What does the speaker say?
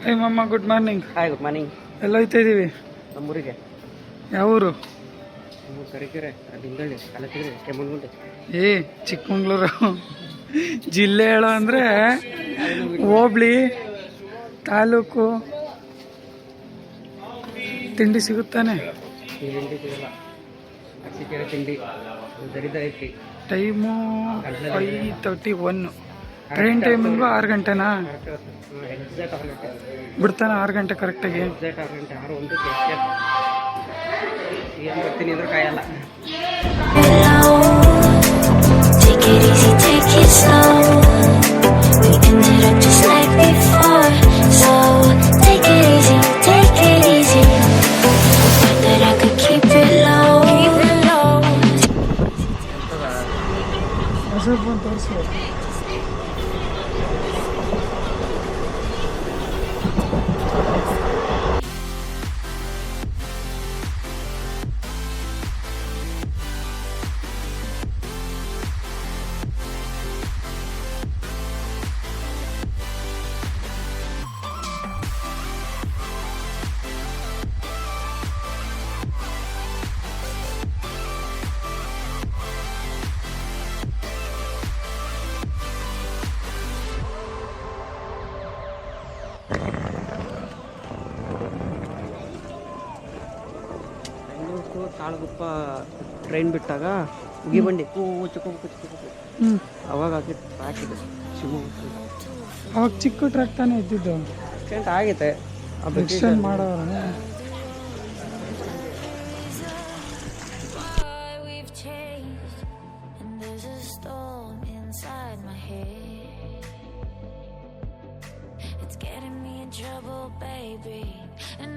ಹೇ ಮಮ್ಮ, good morning. Hi, good morning. ಎಲ್ಲ ಹೋಯ್ತಾ ಇದೀವಿ? ನಮ್ಮೂರಿಗೆ. ಯಾವ ಊರು? ನಮ್ಮೂರು ಕರಿಕೆರೆ, ದಿಂಗಳ್ಳಿ, ಕಲಕೆರೆ, ಕೆಮ್ಮಣ್ಣುಗುಂಟೆ. ಚಿಕ್ಕಮಂಗ್ಳೂರು ಜಿಲ್ಲೆ ಹೇಳೋ ಅಂದರೆ ಹೋಬ್ಳಿ, ತಾಲೂಕು. ತಿಂಡಿ ಸಿಗುತ್ತಾನೆ? ತಿಂಡಿ ಸಿಗಲ್ಲ. ಅರಸೀಕೆರೆ ತಿಂಡಿ ದರಿದ್ರ ಐತಿ. ಟೈಮು 5:31. Train timing 6 ಗಂಟೆನಾ? ಎಕ್ಸಾಕ್ಟ್ 6 ಗಂಟೆ ಬಿಡ್ತಾನೆ. 6 ಗಂಟೆ ಕರೆಕ್ಟಾಗಿ. ಎಕ್ಸಾಕ್ಟ್ 6 ಗಂಟೆ. 6:01 ಏನು ಬರ್ತೀನಿ ಅಂದ್ರೆ ಕಾಯಲ್ಲ. Take it easy, take it slow. We ended up just like before. So take it easy, take it easy. Thought that I could keep it low, keep it low. ತೋರಿಸು. Talaguppa train ಬಿಟ್ಟಾಗ ಉಗಿಬಂಡಿ ಕೂಚು ಅವಾಗ ಹಾಕಿದೆ ಶಿವಮೊಗ್ಗ. ಅವಾಗ ಚಿಕ್ಕ ಟ್ರ್ಯಾಕ್ ತಾನೇ ಇದ್ದಿದ್ದು. Accident ಆಗೈತೆ. Extend ಮಾಡೋರು. We've changed, and there's a storm inside my head. It's getting me in trouble, baby, and